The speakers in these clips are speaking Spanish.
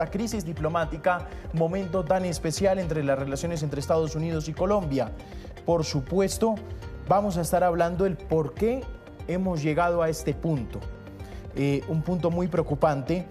La crisis diplomática, momento tan especial entre las relaciones entre Estados Unidos y Colombia. Por supuesto, vamos a estar hablando del por qué hemos llegado a este punto. Un punto muy preocupante.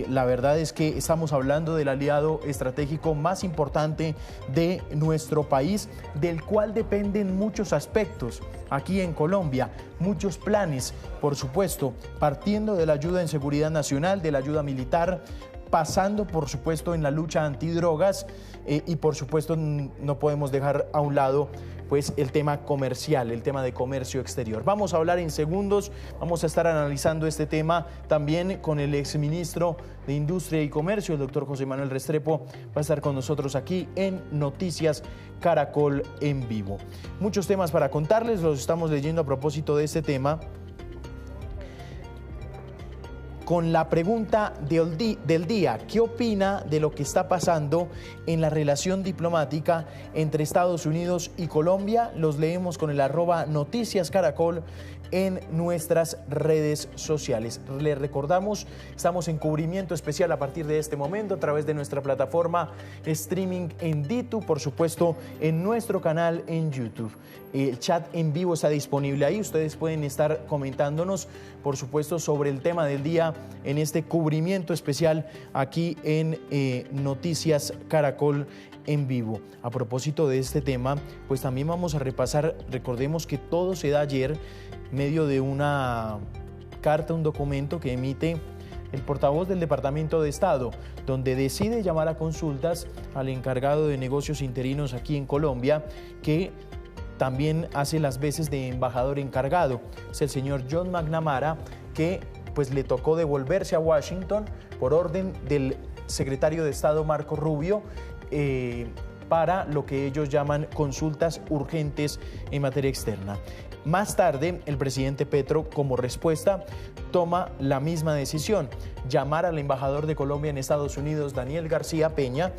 La verdad es que estamos hablando del aliado estratégico más importante de nuestro país, del cual dependen muchos aspectos aquí en Colombia, muchos planes, por supuesto, partiendo de la ayuda en seguridad nacional, de la ayuda militar, pasando por supuesto en la lucha antidrogas y por supuesto no podemos dejar a un lado pues el tema comercial, el tema de comercio exterior. Vamos a hablar en segundos, vamos a estar analizando este tema también con el exministro de Industria y Comercio, el doctor José Manuel Restrepo, va a estar con nosotros aquí en Noticias Caracol en vivo. Muchos temas para contarles, los estamos leyendo a propósito de este tema, con la pregunta del día: ¿qué opina de lo que está pasando en la relación diplomática entre Estados Unidos y Colombia? Los leemos con el @Noticias Caracol en nuestras redes sociales. Les recordamos, estamos en cubrimiento especial a partir de este momento a través de nuestra plataforma streaming en Ditu, por supuesto en nuestro canal en YouTube. El chat en vivo está disponible ahí, ustedes pueden estar comentándonos, por supuesto, sobre el tema del día en este cubrimiento especial aquí en Noticias Caracol en vivo. A propósito de este tema, pues también vamos a repasar, recordemos que todo se da ayer medio de una carta, un documento que emite el portavoz del Departamento de Estado, donde decide llamar a consultas al encargado de negocios interinos aquí en Colombia, que también hace las veces de embajador encargado. Es el señor John McNamara, que pues le tocó devolverse a Washington por orden del secretario de Estado Marco Rubio para lo que ellos llaman consultas urgentes en materia externa. Más tarde, el presidente Petro, como respuesta, toma la misma decisión: llamar al embajador de Colombia en Estados Unidos, Daniel García Peña,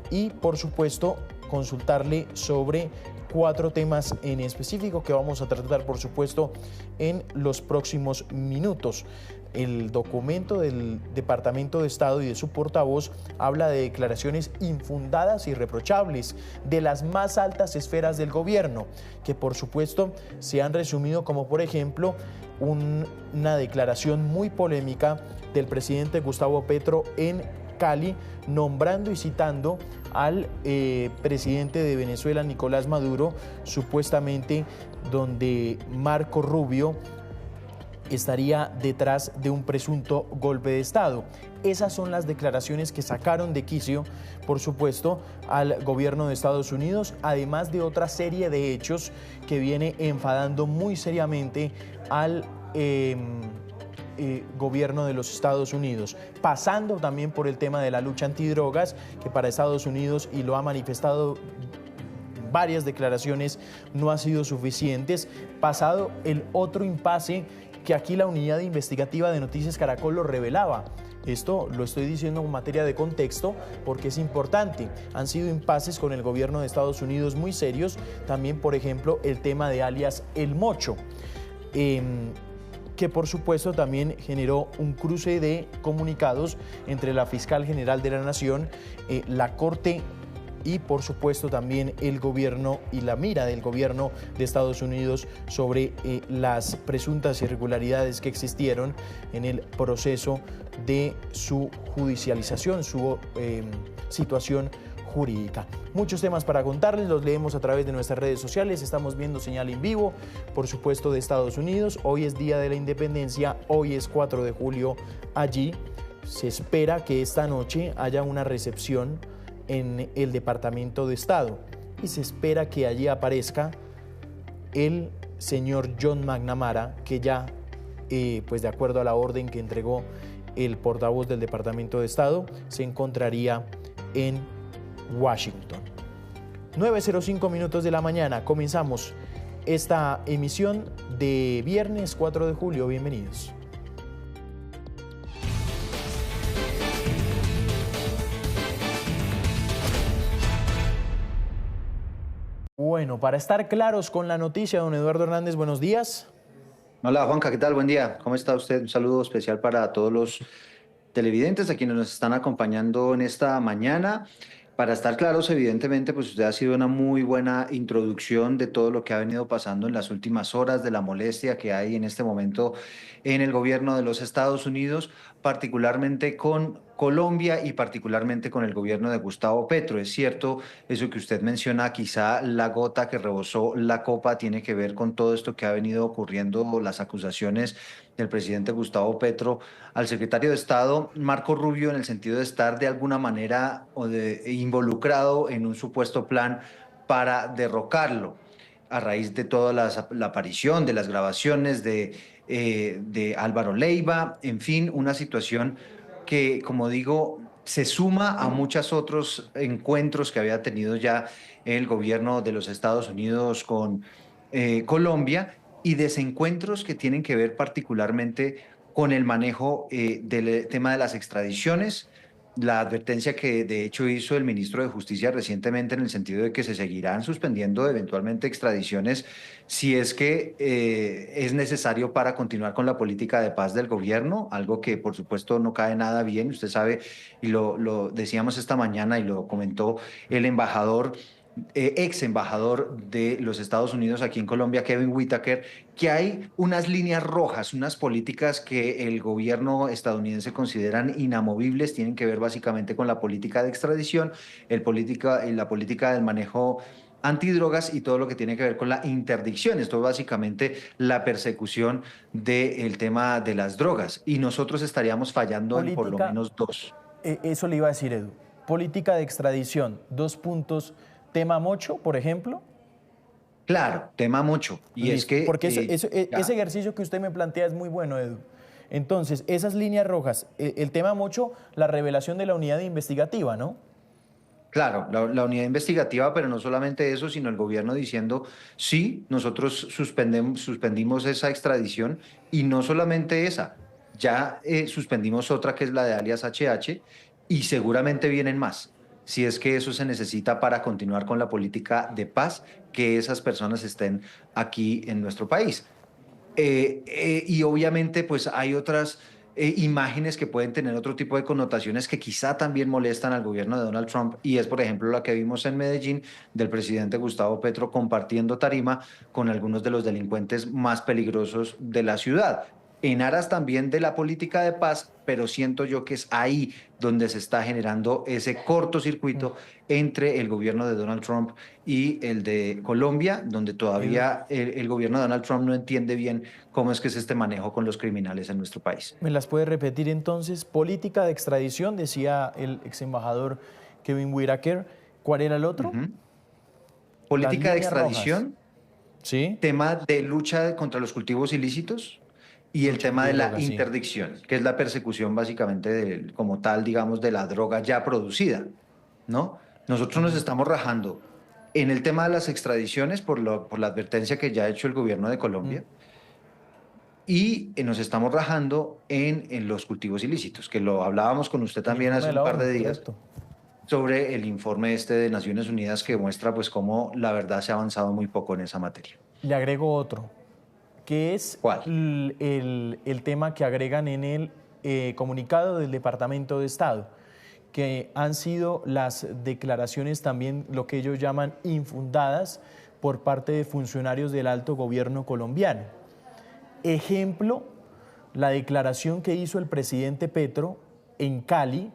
y por supuesto consultarle sobre 4 temas en específico que vamos a tratar, por supuesto, en los próximos minutos. El documento del Departamento de Estado y de su portavoz habla de declaraciones infundadas y reprochables de las más altas esferas del gobierno, que por supuesto se han resumido como, por ejemplo, una declaración muy polémica del presidente Gustavo Petro en Cali, nombrando y citando al presidente de Venezuela, Nicolás Maduro, supuestamente donde Marco Rubio estaría detrás de un presunto golpe de Estado. Esas son las declaraciones que sacaron de quicio, por supuesto, al gobierno de Estados Unidos, además de otra serie de hechos que viene enfadando muy seriamente al gobierno de los Estados Unidos, pasando también por el tema de la lucha antidrogas, que para Estados Unidos, y lo ha manifestado varias declaraciones, no ha sido suficientes, pasado el otro impasse que aquí la unidad investigativa de Noticias Caracol lo revelaba. Esto lo estoy diciendo en materia de contexto porque es importante. Han sido impases con el gobierno de Estados Unidos muy serios. También, por ejemplo, el tema de alias El Mocho, que por supuesto también generó un cruce de comunicados entre la fiscal general de la Nación, la Corte y por supuesto también el gobierno y la mira del gobierno de Estados Unidos sobre las presuntas irregularidades que existieron en el proceso de su judicialización, su situación jurídica. Muchos temas para contarles, los leemos a través de nuestras redes sociales, estamos viendo señal en vivo, por supuesto, de Estados Unidos. Hoy es Día de la Independencia, hoy es 4 de julio allí. Se espera que esta noche haya una recepción en el Departamento de Estado y se espera que allí aparezca el señor John McNamara, que ya, pues de acuerdo a la orden que entregó el portavoz del Departamento de Estado, se encontraría en Washington. 9:05 minutos de la mañana, comenzamos esta emisión de viernes 4 de julio, bienvenidos. Bueno, para estar claros con la noticia, don Eduardo Hernández, buenos días. Hola Juanca, ¿qué tal? Buen día. ¿Cómo está usted? Un saludo especial para todos los televidentes, a quienes nos están acompañando en esta mañana. Para estar claros, evidentemente, pues usted ha sido una muy buena introducción de todo lo que ha venido pasando en las últimas horas, de la molestia que hay en este momento en el gobierno de los Estados Unidos, particularmente con Colombia y particularmente con el gobierno de Gustavo Petro. Es cierto, eso que usted menciona, quizá la gota que rebosó la copa tiene que ver con todo esto que ha venido ocurriendo, las acusaciones del presidente Gustavo Petro al secretario de Estado Marco Rubio en el sentido de estar de alguna manera involucrado en un supuesto plan para derrocarlo a raíz de toda la aparición de las grabaciones de Álvaro Leiva, en fin, una situación que, como digo, se suma a muchos otros encuentros que había tenido ya el gobierno de los Estados Unidos con Colombia y desencuentros que tienen que ver particularmente con el manejo del tema de las extradiciones, la advertencia que de hecho hizo el ministro de Justicia recientemente en el sentido de que se seguirán suspendiendo eventualmente extradiciones si es que es necesario para continuar con la política de paz del gobierno, algo que por supuesto no cae nada bien, usted sabe, y lo decíamos esta mañana y lo comentó el embajador ex embajador de los Estados Unidos aquí en Colombia, Kevin Whitaker, que hay unas líneas rojas, unas políticas que el gobierno estadounidense consideran inamovibles, tienen que ver básicamente con la política de extradición, la política del manejo antidrogas y todo lo que tiene que ver con la interdicción. Esto es básicamente la persecución del tema de las drogas. Y nosotros estaríamos fallando en por lo Política, menos dos. eso le iba a decir Edu. Política de extradición, dos puntos. Tema Mocho, por ejemplo. Claro, tema mucho. Y es Listo, que porque ese ya. ejercicio que usted me plantea es muy bueno, Edu. Entonces, esas líneas rojas, el tema Mocho, la revelación de la unidad investigativa, ¿no? Claro, la unidad investigativa, pero no solamente eso, sino el gobierno diciendo, sí, nosotros suspendimos esa extradición y no solamente esa, ya suspendimos otra que es la de alias HH y seguramente vienen más, si es que eso se necesita para continuar con la política de paz, que esas personas estén aquí en nuestro país. Y obviamente pues hay otras imágenes que pueden tener otro tipo de connotaciones que quizá también molestan al gobierno de Donald Trump y es por ejemplo la que vimos en Medellín del presidente Gustavo Petro compartiendo tarima con algunos de los delincuentes más peligrosos de la ciudad. En aras también de la política de paz, pero siento yo que es ahí donde se está generando ese cortocircuito entre el gobierno de Donald Trump y el de Colombia, donde Edu, todavía el gobierno de Donald Trump no entiende bien cómo es que es este manejo con los criminales en nuestro país. ¿me las puede repetir entonces? Política de extradición, decía el ex embajador Kevin Whitaker. ¿Cuál era el otro? Ujú. Las Política de líneas rojas. extradición, ¿Sí? tema de lucha contra los cultivos ilícitos y el Lucha tema de la antidroga, sí. interdicción, que es la persecución básicamente como tal, digamos, de la droga ya producida, ¿no? Nosotros nos estamos rajando en el tema de las extradiciones por la advertencia que ya ha hecho el gobierno de Mm. Colombia y nos estamos rajando en los cultivos ilícitos, que lo hablábamos con usted El también informe hace de un la par ONU, de días correcto. sobre el informe este de Naciones Unidas que muestra pues cómo la verdad se ha avanzado muy poco en esa materia. Le agrego otro, que es ¿Cuál? el tema que agregan en el comunicado del Departamento de Estado, que han sido las declaraciones también lo que ellos llaman infundadas por parte de funcionarios del alto gobierno colombiano. Ejemplo, la declaración que hizo el presidente Petro en Cali,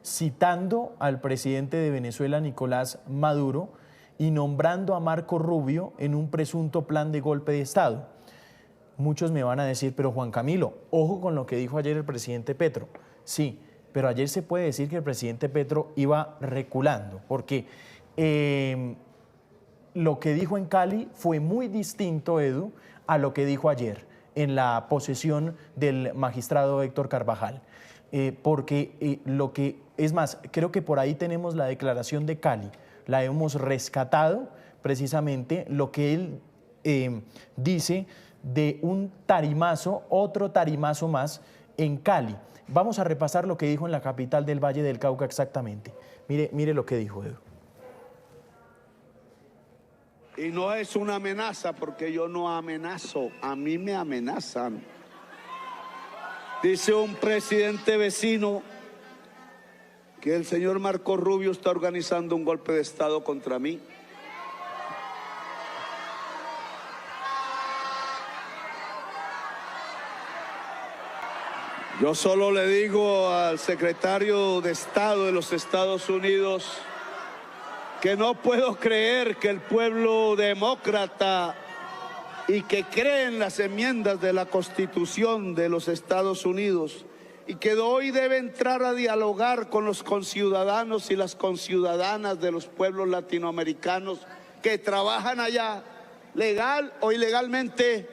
citando al presidente de Venezuela, Nicolás Maduro, y nombrando a Marco Rubio en un presunto plan de golpe de Estado. Muchos me van a decir, pero Juan Camilo, ojo con lo que dijo ayer el presidente Petro. Sí, pero ayer se puede decir que el presidente Petro iba reculando, porque lo que dijo en Cali fue muy distinto, Edu, a lo que dijo ayer en la posesión del magistrado Héctor Carvajal. Porque lo que, es más, creo que por ahí tenemos la declaración de Cali, la hemos rescatado precisamente lo que él dice de un tarimazo, otro tarimazo más en Cali. Vamos a repasar lo que dijo en la capital del Valle del Cauca exactamente. Mire lo que dijo, Edu. Y no es una amenaza porque yo no amenazo, a mí me amenazan. Dice un presidente vecino que el señor Marco Rubio está organizando un golpe de Estado contra mí. Yo solo le digo al secretario de Estado de los Estados Unidos que no puedo creer que el pueblo demócrata y que cree en las enmiendas de la Constitución de los Estados Unidos y que hoy debe entrar a dialogar con los conciudadanos y las conciudadanas de los pueblos latinoamericanos que trabajan allá, legal o ilegalmente.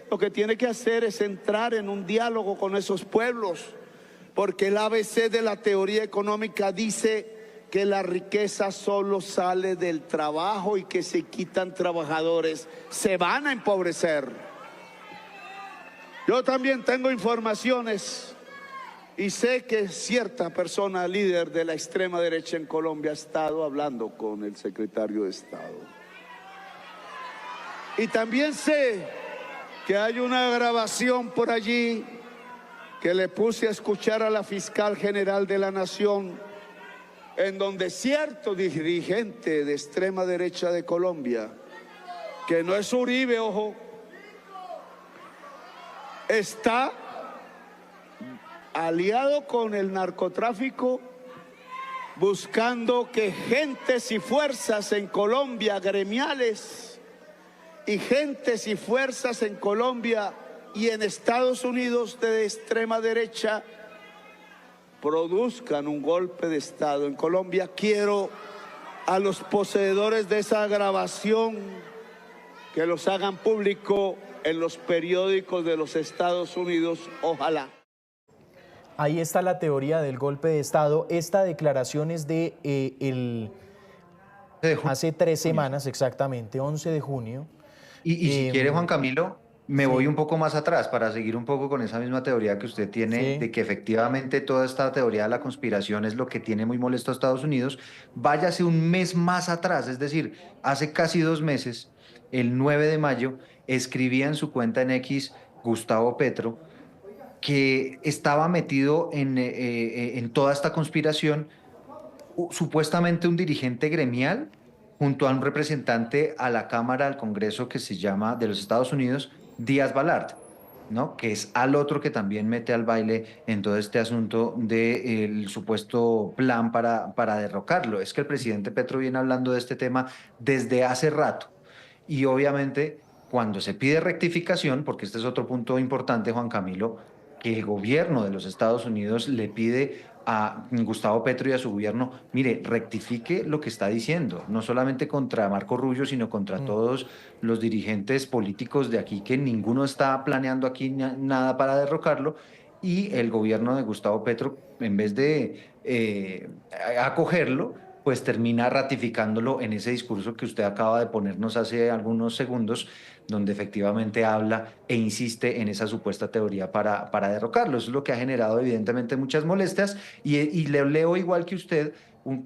Lo que tiene que hacer es entrar en un diálogo con esos pueblos, porque el ABC de la teoría económica dice que la riqueza solo sale del trabajo y que si quitan trabajadores se van a empobrecer. Yo también tengo informaciones y sé que cierta persona líder de la extrema derecha en Colombia ha estado hablando con el secretario de Estado. Y también sé que hay una grabación por allí que le puse a escuchar a la fiscal general de la Nación, en donde cierto dirigente de extrema derecha de Colombia, que no es Uribe, ojo, está aliado con el narcotráfico, buscando que gentes y fuerzas en Colombia, gremiales, y gentes y fuerzas en Colombia y en Estados Unidos de extrema derecha produzcan un golpe de Estado en Colombia. Quiero a los poseedores de esa grabación que los hagan público en los periódicos de los Estados Unidos, ojalá. Ahí está la teoría del golpe de Estado. Esta declaración es de hace 3 semanas exactamente, 11 de junio. Y si quiere, Juan Camilo, me sí. voy un poco más atrás para seguir un poco con esa misma teoría que usted tiene, Sí. de que efectivamente toda esta teoría de la conspiración es lo que tiene muy molesto a Estados Unidos. Váyase un mes más atrás, es decir, hace casi 2 meses, el 9 de mayo, escribía en su cuenta en X Gustavo Petro que estaba metido en toda esta conspiración, supuestamente un dirigente gremial junto a un representante a la Cámara del Congreso que se llama, de los Estados Unidos, Díaz Balart, ¿no? Que es al otro que también mete al baile en todo este asunto del supuesto plan para derrocarlo. Es que el presidente Petro viene hablando de este tema desde hace rato y obviamente cuando se pide rectificación, porque este es otro punto importante, Juan Camilo, que el gobierno de los Estados Unidos le pide a Gustavo Petro y a su gobierno, mire, rectifique lo que está diciendo, no solamente contra Marco Rubio, sino contra todos los dirigentes políticos de aquí, que ninguno está planeando aquí nada para derrocarlo, y el gobierno de Gustavo Petro, en vez de acogerlo, pues termina ratificándolo en ese discurso que usted acaba de ponernos hace algunos segundos, donde efectivamente habla e insiste en esa supuesta teoría para derrocarlo. Eso es lo que ha generado evidentemente muchas molestias y le leo igual que usted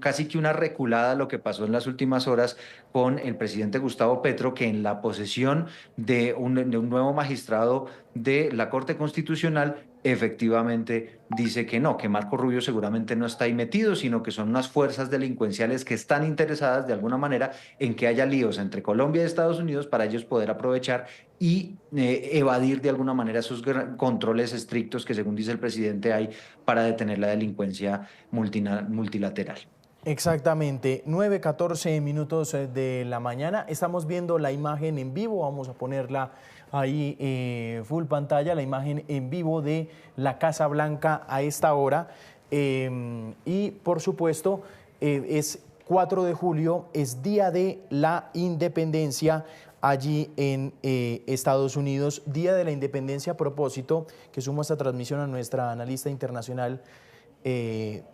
casi que una reculada a lo que pasó en las últimas horas con el presidente Gustavo Petro, que en la posesión de un nuevo magistrado de la Corte Constitucional efectivamente dice que no, que Marco Rubio seguramente no está ahí metido, sino que son unas fuerzas delincuenciales que están interesadas de alguna manera en que haya líos entre Colombia y Estados Unidos para ellos poder aprovechar y evadir de alguna manera esos controles estrictos que, según dice el presidente, hay para detener la delincuencia multilateral. Exactamente, 9:14 minutos de la mañana. Estamos viendo la imagen en vivo, vamos a ponerla ahí full pantalla, la imagen en vivo de la Casa Blanca a esta hora. Y por supuesto, es 4 de julio, es Día de la Independencia allí en Estados Unidos. Día de la Independencia, a propósito, que sumo esta transmisión a nuestra analista internacional.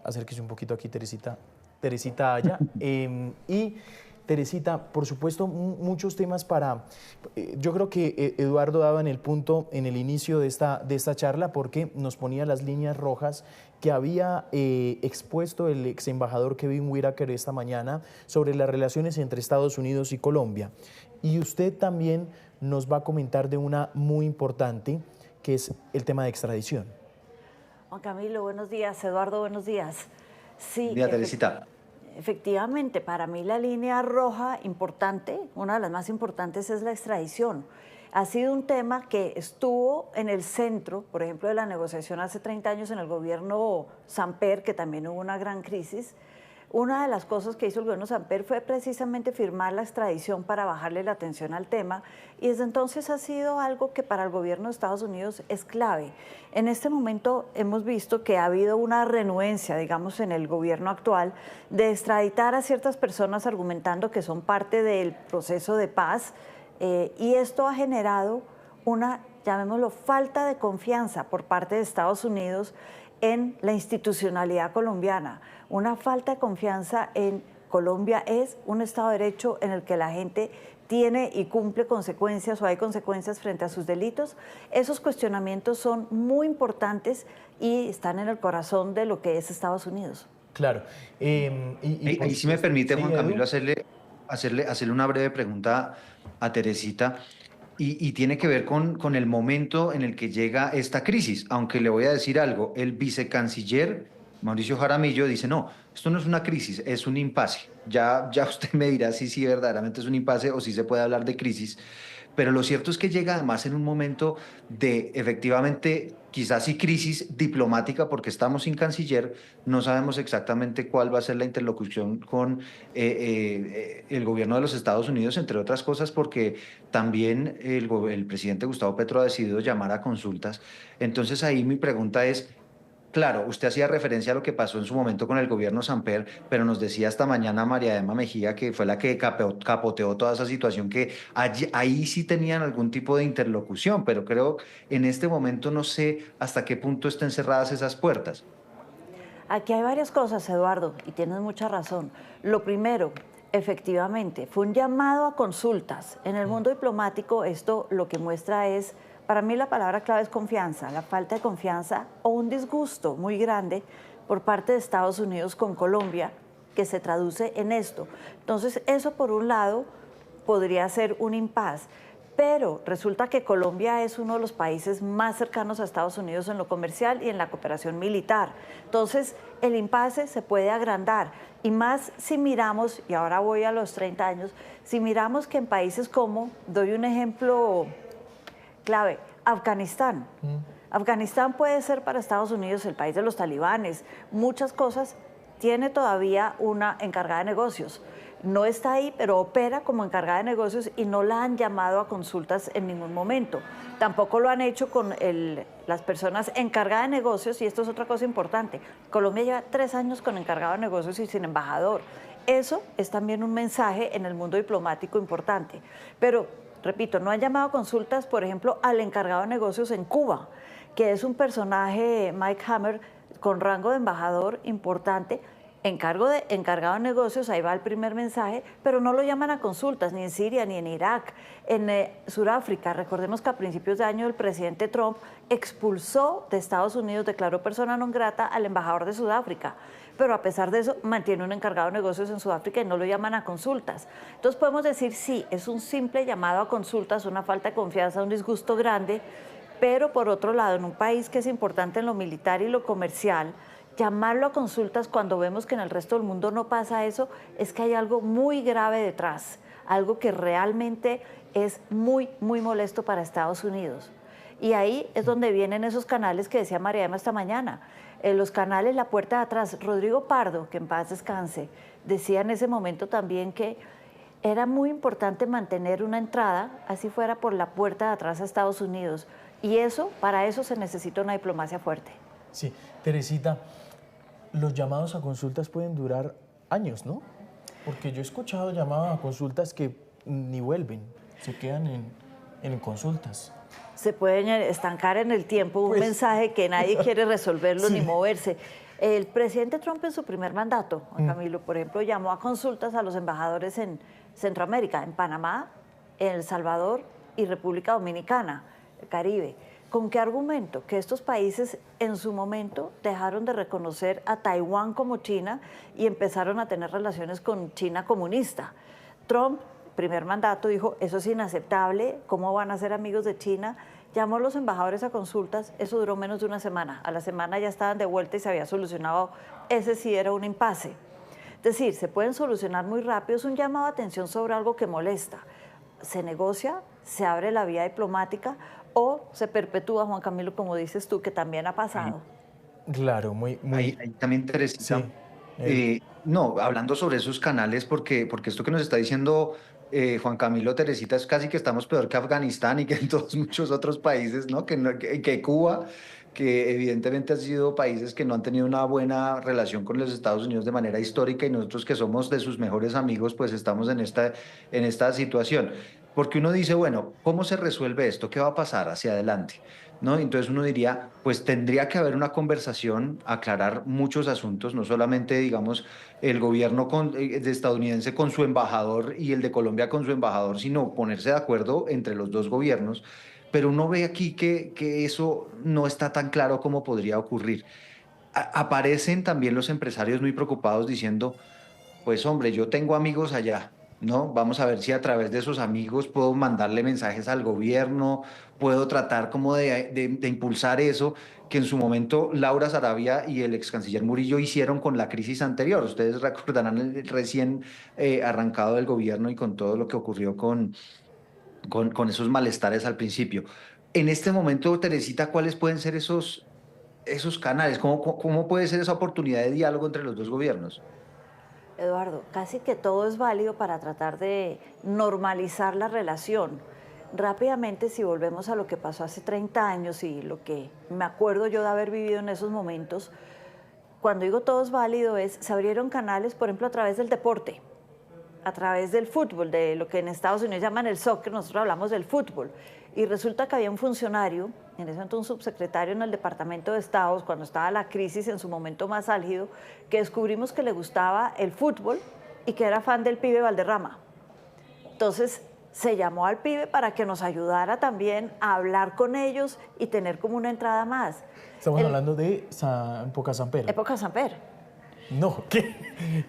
Acérquese un poquito aquí, Teresita Aya. Y Teresita, por supuesto, muchos temas para... yo creo que Eduardo daba en el punto, en el inicio de esta charla, porque nos ponía las líneas rojas que había expuesto el ex embajador Kevin Whitaker esta mañana sobre las relaciones entre Estados Unidos y Colombia. Y usted también nos va a comentar de una muy importante, que es el tema de extradición. Juan Camilo, buenos días. Eduardo, buenos días. Sí, Buen día, Teresita. efectivamente, para mí la línea roja importante, una de las más importantes, es la extradición. Ha sido un tema que estuvo en el centro, por ejemplo, de la negociación hace 30 años en el gobierno Samper, que también hubo una gran crisis. Una de las cosas que hizo el gobierno Samper fue precisamente firmar la extradición para bajarle la atención al tema, y desde entonces ha sido algo que para el gobierno de Estados Unidos es clave. En este momento hemos visto que ha habido una renuencia, digamos, en el gobierno actual de extraditar a ciertas personas argumentando que son parte del proceso de paz, y esto ha generado una, llamémoslo, falta de confianza por parte de Estados Unidos en la institucionalidad colombiana. Una falta de confianza en Colombia es un Estado de Derecho en el que la gente tiene y cumple consecuencias o hay consecuencias frente a sus delitos. Esos cuestionamientos son muy importantes y están en el corazón de lo que es Estados Unidos. Claro. Ahí sí me permite, sí, Juan Edu. Camilo, hacerle una breve pregunta a Teresita. Y tiene que ver con el momento en el que llega esta crisis, aunque le voy a decir algo, el vicecanciller Mauricio Jaramillo dice, no, esto no es una crisis, es un impasse. Ya usted me dirá si verdaderamente es un impasse o si se puede hablar de crisis, pero lo cierto es que llega además en un momento de efectivamente quizás sí crisis diplomática porque estamos sin canciller, no sabemos exactamente cuál va a ser la interlocución con el gobierno de los Estados Unidos, entre otras cosas porque también el presidente Gustavo Petro ha decidido llamar a consultas. Entonces ahí mi pregunta es, claro, usted hacía referencia a lo que pasó en su momento con el gobierno Samper, pero nos decía esta mañana María Emma Mejía, que fue la que capoteó toda esa situación, que ahí sí tenían algún tipo de interlocución, pero creo en este momento no sé hasta qué punto estén cerradas esas puertas. Aquí hay varias cosas, Eduardo, y tienes mucha razón. Lo primero, efectivamente, fue un llamado a consultas. En el mundo diplomático esto lo que muestra es, para mí la palabra clave es confianza, la falta de confianza o un disgusto muy grande por parte de Estados Unidos con Colombia, que se traduce en esto. Entonces, eso por un lado podría ser un impas. Pero resulta que Colombia es uno de los países más cercanos a Estados Unidos en lo comercial y en la cooperación militar. Entonces, el impasse se puede agrandar. Y más si miramos, y ahora voy a los 30 años, si miramos que en países como, doy un ejemplo clave, Afganistán. Afganistán puede ser para Estados Unidos el país de los talibanes, muchas cosas, tiene todavía una encargada de negocios. No está ahí, pero opera como encargada de negocios y no la han llamado a consultas en ningún momento. Tampoco lo han hecho con las personas encargadas de negocios, y esto es otra cosa importante. Colombia lleva 3 años con encargado de negocios y sin embajador. Eso es también un mensaje en el mundo diplomático importante. Pero, repito, no han llamado a consultas, por ejemplo, al encargado de negocios en Cuba, que es un personaje, Mike Hammer, con rango de embajador importante, encargado de negocios, ahí va el primer mensaje, pero no lo llaman a consultas, ni en Siria, ni en Irak. En Sudáfrica, recordemos que a principios de año el presidente Trump expulsó de Estados Unidos, declaró persona non grata al embajador de Sudáfrica, pero a pesar de eso mantiene un encargado de negocios en Sudáfrica y no lo llaman a consultas. Entonces podemos decir, sí, es un simple llamado a consultas, una falta de confianza, un disgusto grande, pero por otro lado, en un país que es importante en lo militar y lo comercial, llamarlo a consultas cuando vemos que en el resto del mundo no pasa eso, es que hay algo muy grave detrás, algo que realmente es muy, muy molesto para Estados Unidos. Y ahí es donde vienen esos canales que decía María Emma esta mañana, los canales La Puerta de Atrás. Rodrigo Pardo, que en paz descanse, decía en ese momento también que era muy importante mantener una entrada, así fuera por la puerta de atrás a Estados Unidos, y eso, para eso se necesita una diplomacia fuerte. Sí, Teresita, los llamados a consultas pueden durar años, ¿no? Porque yo he escuchado llamados a consultas que ni vuelven, se quedan en consultas. Se pueden estancar en el tiempo un mensaje que nadie quiere resolverlo ni moverse. El presidente Trump en su primer mandato, Juan Camilo, por ejemplo, llamó a consultas a los embajadores en Centroamérica, en Panamá, en El Salvador y República Dominicana, el Caribe. ¿Con qué argumento? Que estos países en su momento dejaron de reconocer a Taiwán como China y empezaron a tener relaciones con China comunista. Trump, primer mandato, dijo, eso es inaceptable, ¿cómo van a ser amigos de China? llamó a los embajadores a consultas, eso duró menos de una semana. A la semana ya estaban de vuelta y se había solucionado, ese sí era un impasse. Es decir, se pueden solucionar muy rápido, es un llamado de atención sobre algo que molesta. Se negocia, se abre la vía diplomática o se perpetúa, Juan Camilo, como dices tú, que también ha pasado. Claro, muy... Ahí también Teresita. Sí. No, hablando sobre esos canales, porque esto que nos está diciendo Juan Camilo, Teresita, es casi que estamos peor que Afganistán y que en todos muchos otros países, ¿no? Que Cuba, que evidentemente han sido países que no han tenido una buena relación con los Estados Unidos de manera histórica, y nosotros que somos de sus mejores amigos, pues estamos en esta situación. Porque uno dice, bueno, ¿cómo se resuelve esto? ¿Qué va a pasar hacia adelante? ¿No? Entonces uno diría, pues tendría que haber una conversación, aclarar muchos asuntos, no solamente, digamos, el gobierno estadounidense con su embajador y el de Colombia con su embajador, sino ponerse de acuerdo entre los dos gobiernos. Pero uno ve aquí que eso no está tan claro como podría ocurrir. Aparecen también los empresarios muy preocupados diciendo, pues hombre, yo tengo amigos allá, ¿no? Vamos a ver si a través de esos amigos puedo mandarle mensajes al gobierno, puedo tratar como de impulsar eso que en su momento Laura Sarabia y el ex canciller Murillo hicieron con la crisis anterior. Ustedes recordarán el recién arrancado del gobierno y con todo lo que ocurrió con esos malestares al principio. En este momento, Teresita, ¿cuáles pueden ser esos canales? ¿Cómo puede ser esa oportunidad de diálogo entre los dos gobiernos? Eduardo, casi que todo es válido para tratar de normalizar la relación. Rápidamente, si volvemos a lo que pasó hace 30 años y lo que me acuerdo yo de haber vivido en esos momentos, cuando digo todo es válido se abrieron canales, por ejemplo, a través del deporte, a través del fútbol, de lo que en Estados Unidos llaman el soccer, nosotros hablamos del fútbol. Y resulta que había un funcionario, en ese momento un subsecretario en el Departamento de Estados, cuando estaba la crisis en su momento más álgido, que descubrimos que le gustaba el fútbol y que era fan del pibe Valderrama. Entonces se llamó al pibe para que nos ayudara también a hablar con ellos y tener como una entrada más. Estamos hablando de época Samper. Época Samper. No, ¿qué?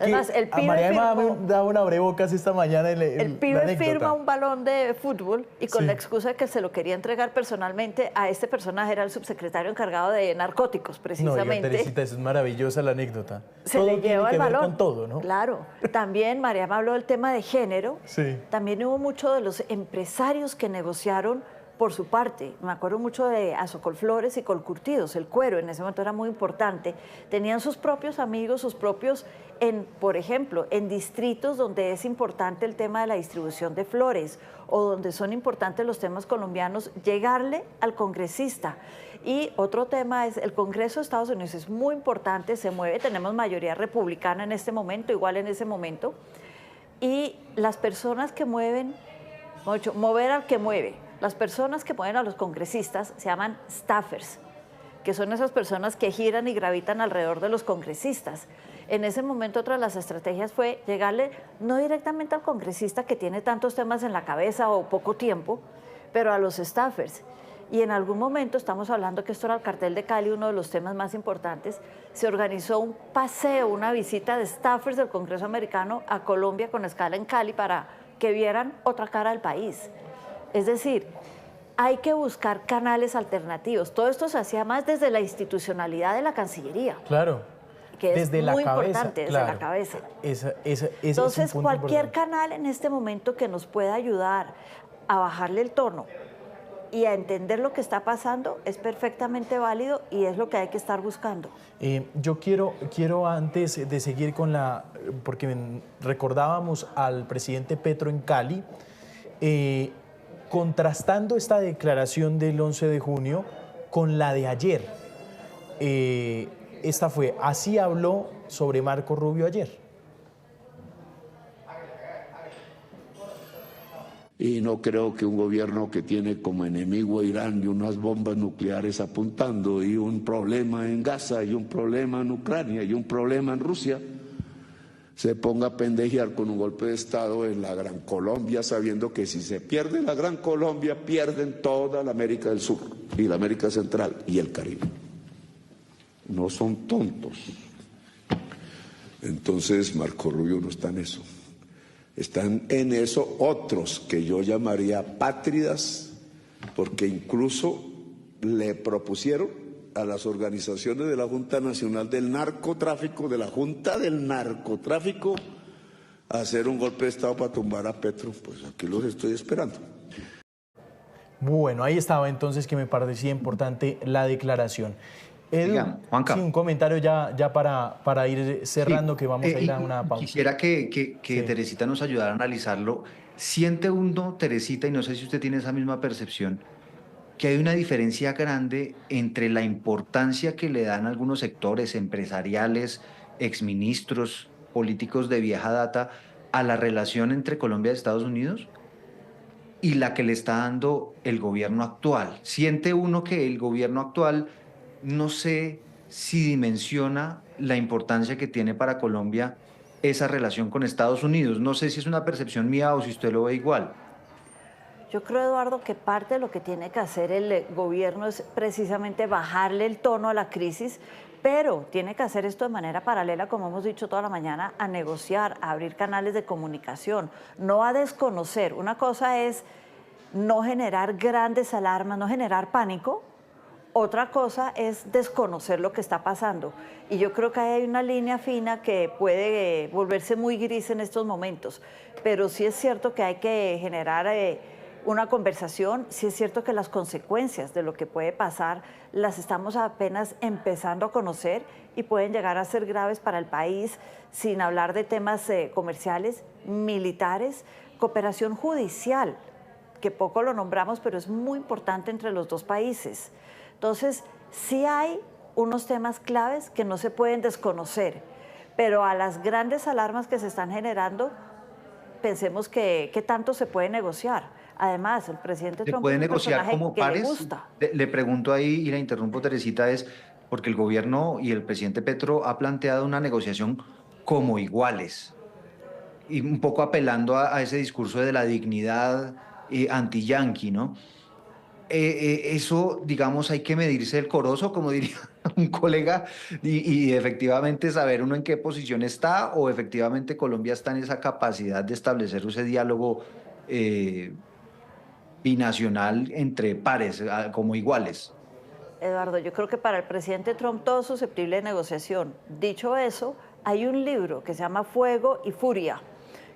Además, el pibe a María Emma me daba un abrebocas esta mañana. El pibe firma un balón de fútbol y con Sí. la excusa de que se lo quería entregar personalmente a este personaje, era el subsecretario encargado de narcóticos, No, precisamente. Teresita, es maravillosa la anécdota. Se Todo le tiene lleva que el ver balón. con todo, ¿no? Claro. También María Emma habló del tema de género. Sí. También hubo mucho de los empresarios que negociaron por su parte. Me acuerdo mucho de Azocolflores y Colcurtidos, el cuero en ese momento era muy importante. Tenían sus propios amigos, sus propios, por ejemplo, en distritos donde es importante el tema de la distribución de flores o donde son importantes los temas colombianos, llegarle al congresista. Y otro tema es el Congreso de Estados Unidos, es muy importante, se mueve, tenemos mayoría republicana en este momento, igual en ese momento, y las personas que mueven, mover al que mueve. Las personas que mueven a los congresistas se llaman staffers, que son esas personas que giran y gravitan alrededor de los congresistas. En ese momento otra de las estrategias fue llegarle no directamente al congresista que tiene tantos temas en la cabeza o poco tiempo, pero a los staffers. Y en algún momento, estamos hablando que esto era el cartel de Cali, uno de los temas más importantes, se organizó un paseo, una visita de staffers del Congreso americano a Colombia con escala en Cali para que vieran otra cara del país. Es decir, hay que buscar canales alternativos. Todo esto se hacía más desde la institucionalidad de la Cancillería. Claro. Que es desde muy la cabeza, importante, claro. desde la cabeza. Ese Entonces, es un punto cualquier importante. canal en este momento que nos pueda ayudar a bajarle el tono y a entender lo que está pasando es perfectamente válido y es lo que hay que estar buscando. Yo quiero antes de seguir con porque recordábamos al presidente Petro en Cali, contrastando esta declaración del 11 de junio con la de ayer. Esta fue, así habló sobre Marco Rubio ayer. Y no creo que un gobierno que tiene como enemigo a Irán y unas bombas nucleares apuntando y un problema en Gaza y un problema en Ucrania y un problema en Rusia se ponga a pendejear con un golpe de Estado en la Gran Colombia, sabiendo que si se pierde la Gran Colombia, pierden toda la América del Sur y la América Central y el Caribe. No son tontos. Entonces Marco Rubio no está en eso. Están en eso otros que yo llamaría apátridas porque incluso le propusieron a las organizaciones de la Junta Nacional del Narcotráfico, de la Junta del Narcotráfico, hacer un golpe de Estado para tumbar a Petro. Pues aquí los estoy esperando. Bueno, ahí estaba entonces que me parecía importante la declaración. Edu, Diga, Juanca. sí, un comentario ya para ir cerrando, Sí, que vamos a ir a una pausa. Quisiera que Sí. Teresita nos ayudara a analizarlo. Siente uno, Teresita, y no sé si usted tiene esa misma percepción, que hay una diferencia grande entre la importancia que le dan algunos sectores empresariales, exministros, políticos de vieja data a la relación entre Colombia y Estados Unidos y la que le está dando el gobierno actual. Siente uno que el gobierno actual, no sé si dimensiona la importancia que tiene para Colombia esa relación con Estados Unidos. No sé si es una percepción mía o si usted lo ve igual. Yo creo, Eduardo, que parte de lo que tiene que hacer el gobierno es precisamente bajarle el tono a la crisis, pero tiene que hacer esto de manera paralela, como hemos dicho toda la mañana, a negociar, a abrir canales de comunicación, no a desconocer. Una cosa es no generar grandes alarmas, no generar pánico. Otra cosa es desconocer lo que está pasando. Y yo creo que hay una línea fina que puede volverse muy gris en estos momentos. Pero sí es cierto que hay que generar una conversación. Sí es cierto que las consecuencias de lo que puede pasar las estamos apenas empezando a conocer y pueden llegar a ser graves para el país, sin hablar de temas comerciales, militares, cooperación judicial, que poco lo nombramos, pero es muy importante entre los dos países. Entonces, sí hay unos temas claves que no se pueden desconocer, pero a las grandes alarmas que se están generando, pensemos que tanto se puede negociar. Además, el presidente ¿Se Trump puede es un negociar personaje como que le pares? gusta. Le pregunto ahí y la interrumpo, Teresita, es porque el gobierno y el presidente Petro ha planteado una negociación como iguales y un poco apelando a ese discurso de la dignidad anti-yanqui, ¿no? Eso, digamos, hay que medirse el corozo, como diría un colega, y efectivamente saber uno en qué posición está o efectivamente Colombia está en esa capacidad de establecer ese diálogo binacional entre pares, como iguales. Eduardo, yo creo que para el presidente Trump todo es susceptible de negociación. Dicho eso, hay un libro que se llama Fuego y Furia,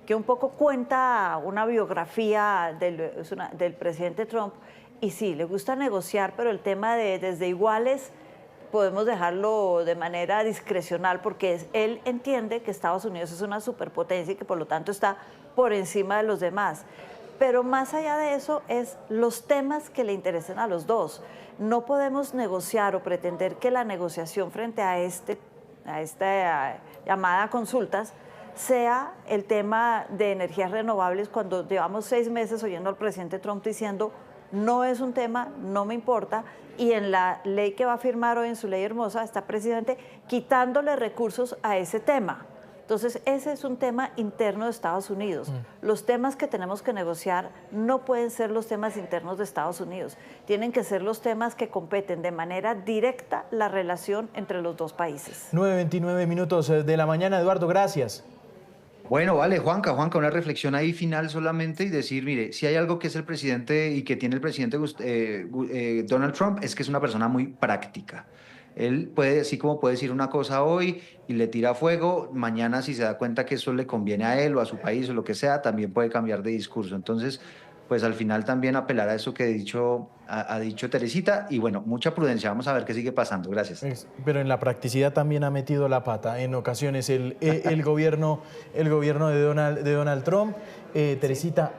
que un poco cuenta una biografía del presidente Trump. Y sí, le gusta negociar, pero el tema de desde iguales podemos dejarlo de manera discrecional, porque él entiende que Estados Unidos es una superpotencia y que por lo tanto está por encima de los demás. Pero más allá de eso es los temas que le interesen a los dos. No podemos negociar o pretender que la negociación frente a esta llamada a consultas sea el tema de energías renovables, cuando llevamos 6 meses oyendo al presidente Trump diciendo no es un tema, no me importa, y en la ley que va a firmar hoy, en su ley hermosa, está precisamente quitándole recursos a ese tema. Entonces, ese es un tema interno de Estados Unidos. Los temas que tenemos que negociar no pueden ser los temas internos de Estados Unidos. Tienen que ser los temas que competen de manera directa la relación entre los dos países. 9:29 minutos de la mañana. Eduardo, gracias. Bueno, vale, Juanca, una reflexión ahí final solamente y decir, mire, si hay algo que es el presidente y que tiene el presidente Donald Trump, es que es una persona muy práctica. Él puede, así como puede decir una cosa hoy y le tira fuego, mañana si se da cuenta que eso le conviene a él o a su país o lo que sea, también puede cambiar de discurso. Entonces, pues al final también apelar a eso que ha dicho Teresita y bueno, mucha prudencia, vamos a ver qué sigue pasando. Gracias. Pero en la practicidad también ha metido la pata en ocasiones el gobierno de Donald Trump. Teresita,